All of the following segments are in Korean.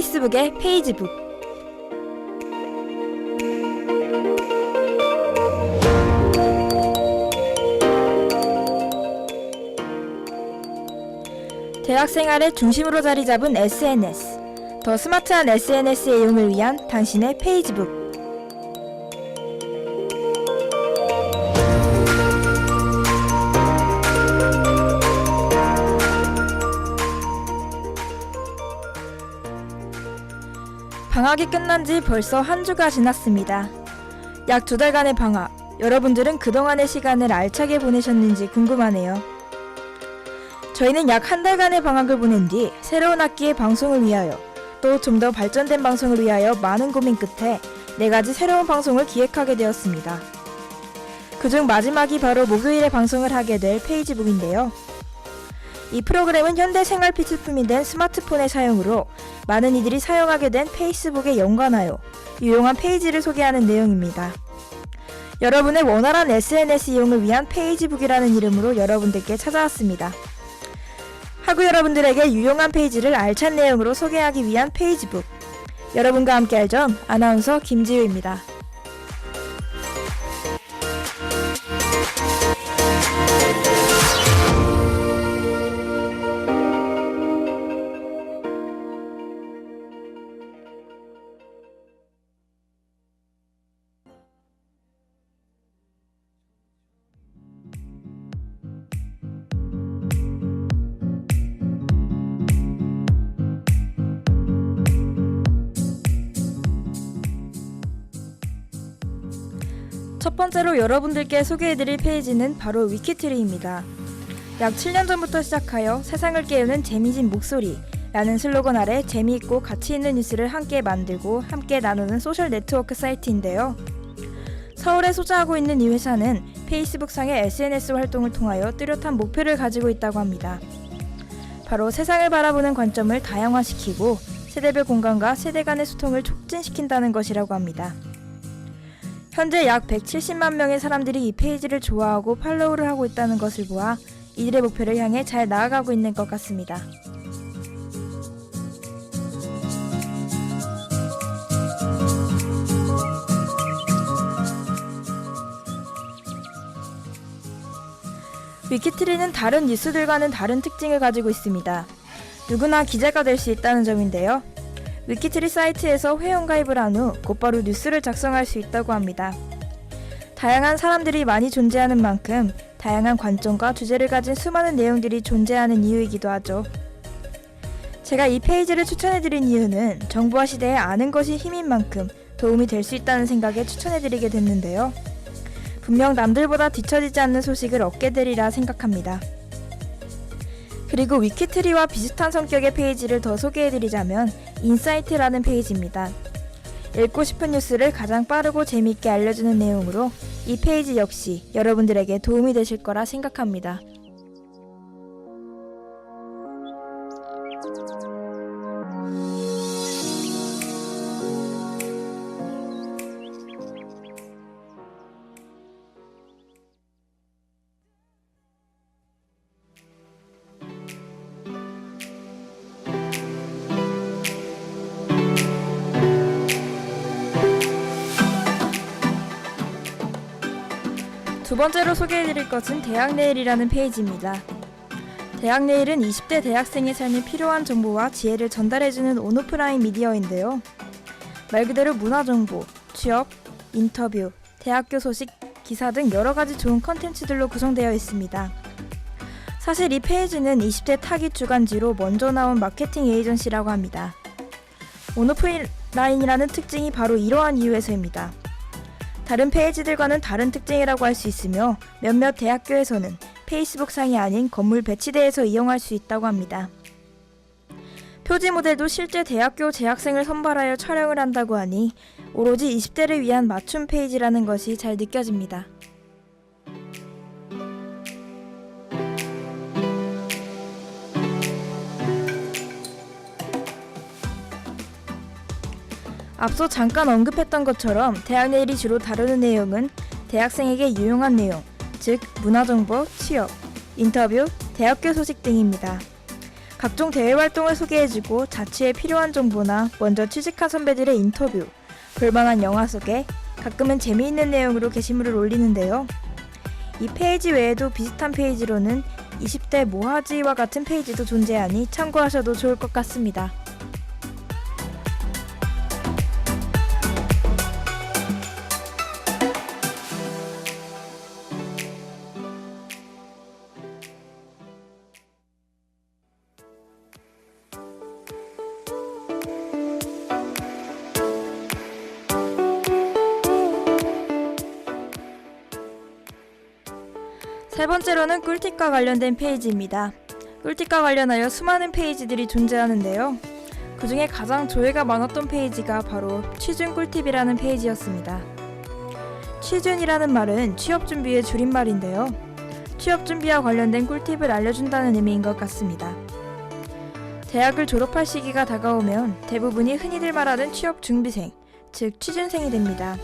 페이스북의 페이지북. 대학 생활의 중심으로 자리 잡은 SNS. 더 스마트한 SNS의 이용을 위한 당신의 페이지북. 방학이 끝난 지 벌써 한 주가 지났습니다. 약 2달간의 방학, 여러분들은 그동안의 시간을 알차게 보내셨는지 궁금하네요. 저희는 약 한 달간의 방학을 보낸 뒤 새로운 학기의 방송을 위하여 또 좀 더 발전된 방송을 위하여 많은 고민 끝에 4가지 새로운 방송을 기획하게 되었습니다. 그중 마지막이 바로 목요일에 방송을 하게 될 페이지북인데요. 이 프로그램은 현대 생활 필수품이 된 스마트폰의 사용으로 많은 이들이 사용하게 된 페이스북에 연관하여 유용한 페이지를 소개하는 내용입니다. 여러분의 원활한 SNS 이용을 위한 페이지북이라는 이름으로 여러분들께 찾아왔습니다. 하고 여러분들에게 유용한 페이지를 알찬 내용으로 소개하기 위한 페이지북. 여러분과 함께 할 점 아나운서 김지우입니다. 첫 번째로 여러분들께 소개해드릴 페이지는 바로 위키트리입니다. 약 7년 전부터 시작하여 세상을 깨우는 재미진 목소리 라는 슬로건 아래 재미있고 가치있는 뉴스를 함께 만들고 함께 나누는 소셜 네트워크 사이트인데요. 서울에 소재하고 있는 이 회사는 페이스북상의 SNS 활동을 통하여 뚜렷한 목표를 가지고 있다고 합니다. 바로 세상을 바라보는 관점을 다양화시키고 세대별 공감과 세대 간의 소통을 촉진시킨다는 것이라고 합니다. 현재 약 170만 명의 사람들이 이 페이지를 좋아하고 팔로우를 하고 있다는 것을 보아 이들의 목표를 향해 잘 나아가고 있는 것 같습니다. 위키트리는 다른 뉴스들과는 다른 특징을 가지고 있습니다. 누구나 기자가 될 수 있다는 점인데요. 위키트리 사이트에서 회원가입을 한 후 곧바로 뉴스를 작성할 수 있다고 합니다. 다양한 사람들이 많이 존재하는 만큼 다양한 관점과 주제를 가진 수많은 내용들이 존재하는 이유이기도 하죠. 제가 이 페이지를 추천해드린 이유는 정보화 시대에 아는 것이 힘인 만큼 도움이 될 수 있다는 생각에 추천해드리게 됐는데요. 분명 남들보다 뒤처지지 않는 소식을 얻게 되리라 생각합니다. 그리고 위키트리와 비슷한 성격의 페이지를 더 소개해드리자면 인사이트라는 페이지입니다. 읽고 싶은 뉴스를 가장 빠르고 재미있게 알려주는 내용으로 이 페이지 역시 여러분들에게 도움이 되실 거라 생각합니다. 두 번째로 소개해드릴 것은 대학내일이라는 페이지입니다. 대학내일은 20대 대학생의 삶에 필요한 정보와 지혜를 전달해주는 온오프라인 미디어인데요. 말 그대로 문화정보, 취업, 인터뷰, 대학교 소식, 기사 등 여러가지 좋은 컨텐츠들로 구성되어 있습니다. 사실 이 페이지는 20대 타깃 주간지로 먼저 나온 마케팅 에이전시라고 합니다. 온오프라인이라는 특징이 바로 이러한 이유에서입니다. 다른 페이지들과는 다른 특징이라고 할 수 있으며 몇몇 대학교에서는 페이스북상이 아닌 건물 배치대에서 이용할 수 있다고 합니다. 표지 모델도 실제 대학교 재학생을 선발하여 촬영을 한다고 하니 오로지 20대를 위한 맞춤 페이지라는 것이 잘 느껴집니다. 앞서 잠깐 언급했던 것처럼 대학내일이 주로 다루는 내용은 대학생에게 유용한 내용, 즉 문화정보, 취업, 인터뷰, 대학교 소식 등입니다. 각종 대외 활동을 소개해주고 자취에 필요한 정보나 먼저 취직한 선배들의 인터뷰, 볼만한 영화 소개, 가끔은 재미있는 내용으로 게시물을 올리는데요. 이 페이지 외에도 비슷한 페이지로는 20대 뭐하지와 같은 페이지도 존재하니 참고하셔도 좋을 것 같습니다. 세 번째로는 꿀팁과 관련된 페이지입니다. 꿀팁과 관련하여 수많은 페이지들이 존재하는데요. 그 중에 가장 조회가 많았던 페이지가 바로 취준 꿀팁이라는 페이지였습니다. 취준이라는 말은 취업 준비의 줄임말인데요. 취업 준비와 관련된 꿀팁을 알려준다는 의미인 것 같습니다. 대학을 졸업할 시기가 다가오면 대부분이 흔히들 말하는 취업 준비생, 즉 취준생이 됩니다.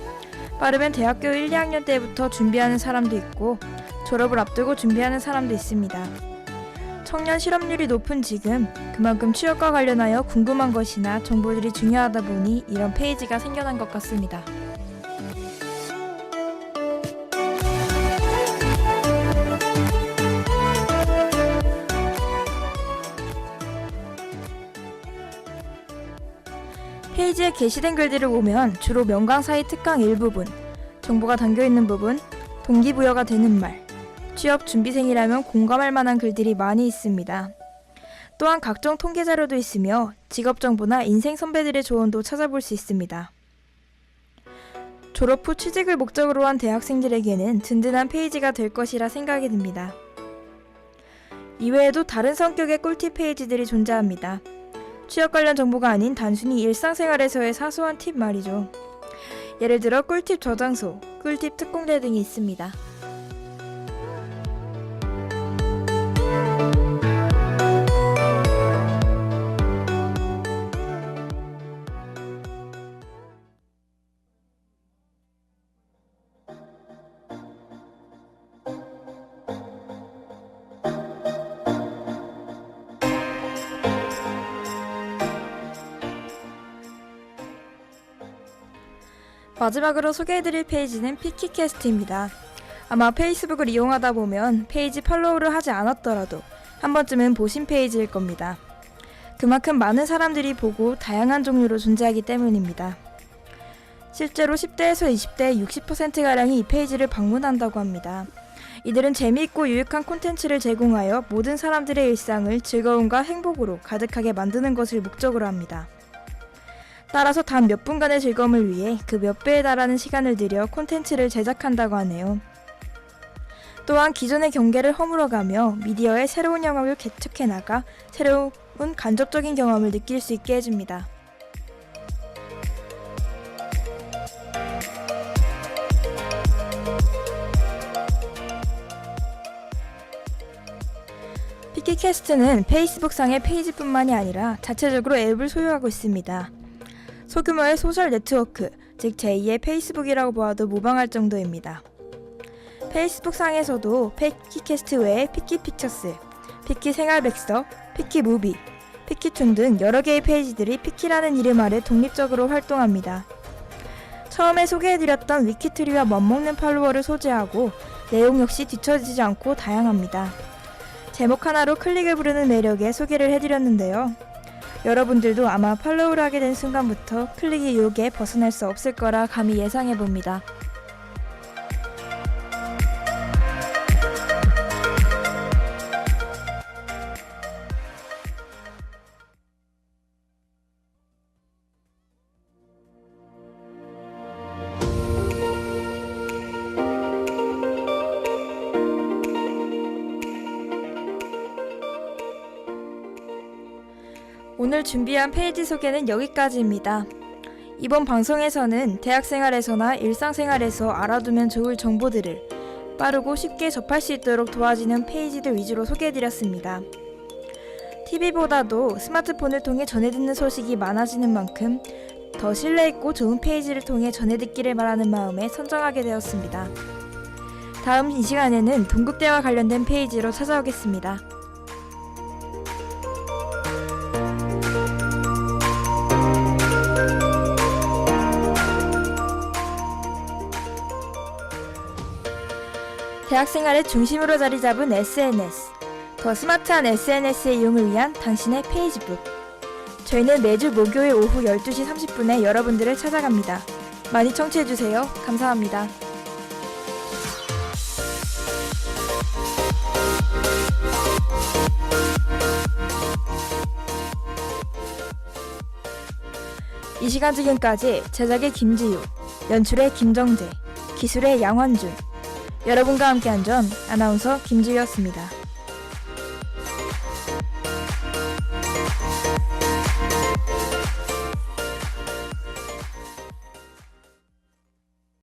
빠르면 대학교 1, 2학년 때부터 준비하는 사람도 있고 졸업을 앞두고 준비하는 사람도 있습니다. 청년 실업률이 높은 지금 그만큼 취업과 관련하여 궁금한 것이나 정보들이 중요하다 보니 이런 페이지가 생겨난 것 같습니다. 페이지에 게시된 글들을 보면 주로 명강 사이 특강 일부분, 정보가 담겨있는 부분, 동기부여가 되는 말, 취업 준비생이라면 공감할 만한 글들이 많이 있습니다. 또한 각종 통계 자료도 있으며 직업 정보나 인생 선배들의 조언도 찾아볼 수 있습니다. 졸업 후 취직을 목적으로 한 대학생들에게는 든든한 페이지가 될 것이라 생각이 듭니다. 이외에도 다른 성격의 꿀팁 페이지들이 존재합니다. 취업 관련 정보가 아닌 단순히 일상생활에서의 사소한 팁 말이죠. 예를 들어 꿀팁 저장소, 꿀팁 특공대 등이 있습니다. 마지막으로 소개해드릴 페이지는 피키캐스트입니다. 아마 페이스북을 이용하다 보면 페이지 팔로우를 하지 않았더라도 한 번쯤은 보신 페이지일 겁니다. 그만큼 많은 사람들이 보고 다양한 종류로 존재하기 때문입니다. 실제로 10대에서 20대의 60%가량이 이 페이지를 방문한다고 합니다. 이들은 재미있고 유익한 콘텐츠를 제공하여 모든 사람들의 일상을 즐거움과 행복으로 가득하게 만드는 것을 목적으로 합니다. 따라서 단 몇 분간의 즐거움을 위해 그 몇 배에 달하는 시간을 들여 콘텐츠를 제작한다고 하네요. 또한 기존의 경계를 허물어가며 미디어의 새로운 영역을 개척해 나가 새로운 간접적인 경험을 느낄 수 있게 해줍니다. 피키캐스트는 페이스북상의 페이지뿐만이 아니라 자체적으로 앱을 소유하고 있습니다. 소규모의 소셜 네트워크, 즉 제2의 페이스북이라고 보아도 무방할 정도입니다. 페이스북 상에서도 피키캐스트 외에 피키픽처스, 피키생활백서, 피키무비, 피키툰 등 여러 개의 페이지들이 피키라는 이름 아래 독립적으로 활동합니다. 처음에 소개해드렸던 위키트리와 멋먹는 팔로워를 소재하고 내용 역시 뒤처지지 않고 다양합니다. 제목 하나로 클릭을 부르는 매력에 소개를 해드렸는데요. 여러분들도 아마 팔로우를 하게 된 순간부터 클릭의 유혹에 벗어날 수 없을 거라 감히 예상해봅니다. 오늘 준비한 페이지 소개는 여기까지입니다. 이번 방송에서는 대학생활에서나 일상생활에서 알아두면 좋을 정보들을 빠르고 쉽게 접할 수 있도록 도와주는 페이지들 위주로 소개해드렸습니다. TV보다도 스마트폰을 통해 전해듣는 소식이 많아지는 만큼 더 신뢰있고 좋은 페이지를 통해 전해듣기를 바라는 마음에 선정하게 되었습니다. 다음 이 시간에는 동국대와 관련된 페이지로 찾아오겠습니다. 대학생활의 중심으로 자리 잡은 SNS. 더 스마트한 SNS의 이용을 위한 당신의 페이지북. 저희는 매주 목요일 오후 12시 30분에 여러분들을 찾아갑니다. 많이 청취해주세요. 감사합니다. 이 시간 지금까지 제작의 김지유, 연출의 김정재, 기술의 양환준, 여러분과 함께한 전 아나운서 김지유였습니다.